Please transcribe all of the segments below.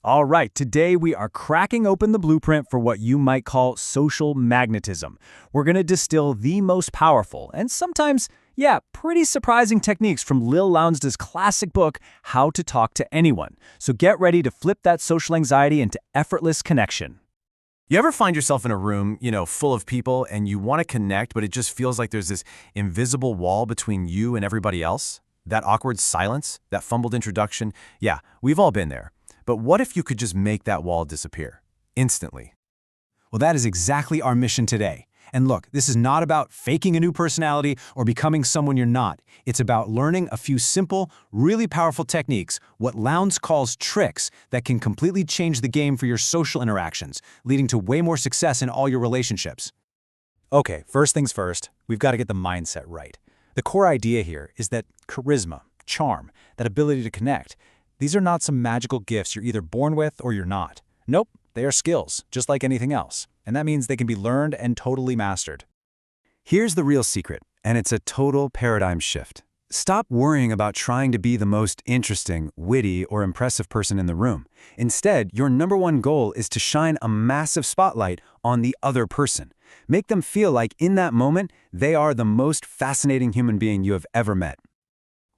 All right, today we are cracking open the blueprint for what you might call social magnetism. We're going to distill the most powerful and sometimes, pretty surprising techniques from Lil Lounsda's classic book, How to Talk to Anyone. So get ready to flip that social anxiety into effortless connection. You ever find yourself in a room, full of people and you want to connect, but it just feels like there's this invisible wall between you and everybody else? That awkward silence, that fumbled introduction? Yeah, we've all been there. But what if you could just make that wall disappear instantly? Well, that is exactly our mission today. And look, this is not about faking a new personality or becoming someone you're not. It's about learning a few simple, really powerful techniques, what Lowndes calls tricks, that can completely change the game for your social interactions, leading to way more success in all your relationships. Okay, first things first, we've got to get the mindset right. The core idea here is that charisma, charm, that ability to connect, these are not some magical gifts you're either born with or you're not. Nope, they are skills, just like anything else. And that means they can be learned and totally mastered. Here's the real secret, and it's a total paradigm shift. Stop worrying about trying to be the most interesting, witty, or impressive person in the room. Instead, your #1 goal is to shine a massive spotlight on the other person. Make them feel like in that moment, they are the most fascinating human being you have ever met.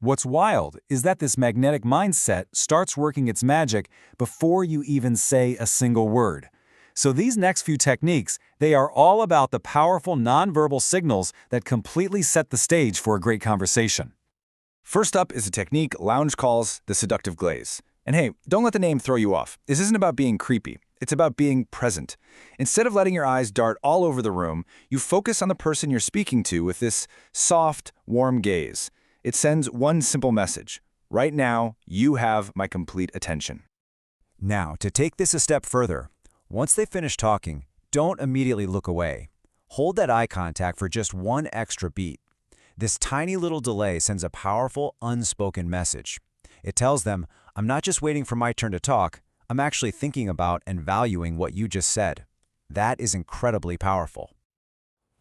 What's wild is that this magnetic mindset starts working its magic before you even say a single word. So these next few techniques, they are all about the powerful nonverbal signals that completely set the stage for a great conversation. First up is a technique Lowndes calls the seductive glaze. And hey, don't let the name throw you off. This isn't about being creepy. It's about being present. Instead of letting your eyes dart all over the room, you focus on the person you're speaking to with this soft, warm gaze. It sends one simple message. Right now, you have my complete attention. Now, to take this a step further, once they finish talking, don't immediately look away. Hold that eye contact for just one extra beat. This tiny little delay sends a powerful, unspoken message. It tells them, I'm not just waiting for my turn to talk, I'm actually thinking about and valuing what you just said. That is incredibly powerful.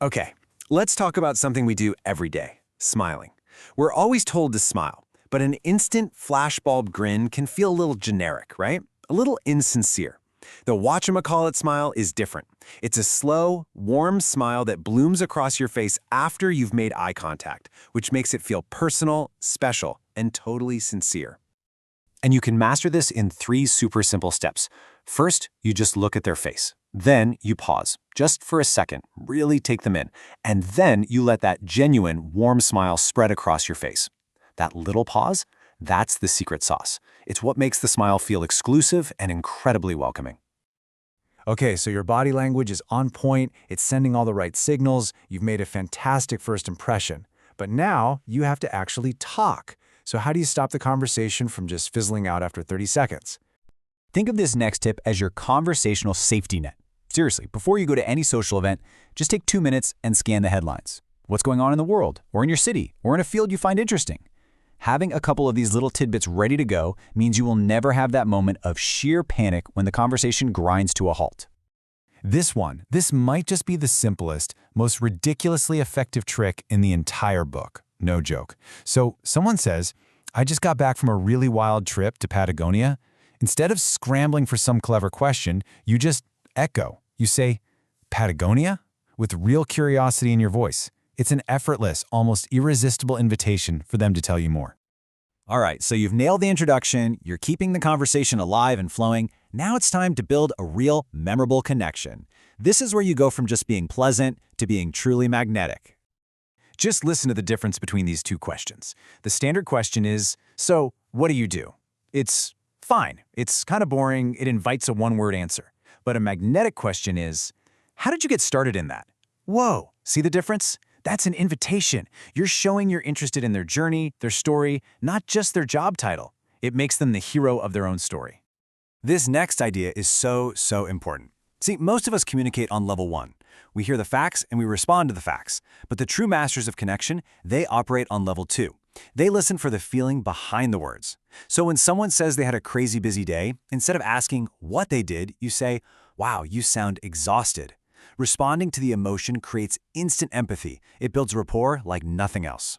Okay, let's talk about something we do every day, smiling. We're always told to smile, but an instant flashbulb grin can feel a little generic, right? A little insincere. The whatchamacallit smile is different. It's a slow, warm smile that blooms across your face after you've made eye contact, which makes it feel personal, special, and totally sincere. And you can master this in 3 super simple steps. First, you just look at their face. Then you pause, just for a second, really take them in. And then you let that genuine, warm smile spread across your face. That little pause, that's the secret sauce. It's what makes the smile feel exclusive and incredibly welcoming. Okay, so your body language is on point, it's sending all the right signals, you've made a fantastic first impression. But now you have to actually talk. So how do you stop the conversation from just fizzling out after 30 seconds? Think of this next tip as your conversational safety net. Seriously, before you go to any social event, just take 2 minutes and scan the headlines. What's going on in the world, or in your city, or in a field you find interesting? Having a couple of these little tidbits ready to go means you will never have that moment of sheer panic when the conversation grinds to a halt. This might just be the simplest, most ridiculously effective trick in the entire book. No joke. So someone says, I just got back from a really wild trip to Patagonia. Instead of scrambling for some clever question, you just echo. You say, Patagonia? With real curiosity in your voice. It's an effortless, almost irresistible invitation for them to tell you more. All right, so you've nailed the introduction, you're keeping the conversation alive and flowing. Now it's time to build a real, memorable connection. This is where you go from just being pleasant to being truly magnetic. Just listen to the difference between these 2 questions. The standard question is, so what do you do? It's fine. It's kind of boring. It invites a one-word answer. But a magnetic question is, how did you get started in that? Whoa, see the difference? That's an invitation. You're showing you're interested in their journey, their story, not just their job title. It makes them the hero of their own story. This next idea is so important. See, most of us communicate on level 1. We hear the facts and we respond to the facts. But the true masters of connection, they operate on level 2. They listen for the feeling behind the words. So when someone says they had a crazy busy day, instead of asking what they did, you say, wow, you sound exhausted. Responding to the emotion creates instant empathy. It builds rapport like nothing else.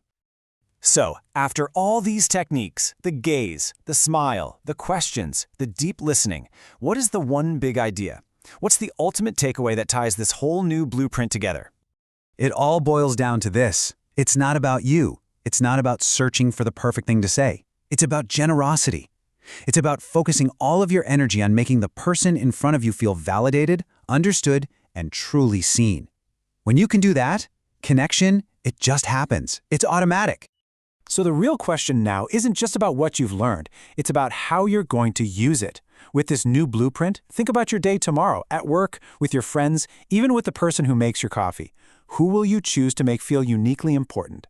So, after all these techniques, the gaze, the smile, the questions, the deep listening, what is the one big idea? What's the ultimate takeaway that ties this whole new blueprint together? It all boils down to this. It's not about you. It's not about searching for the perfect thing to say. It's about generosity. It's about focusing all of your energy on making the person in front of you feel validated, understood, and truly seen. When you can do that, connection, it just happens. It's automatic. So the real question now isn't just about what you've learned, it's about how you're going to use it. With this new blueprint, think about your day tomorrow, at work, with your friends, even with the person who makes your coffee. Who will you choose to make feel uniquely important?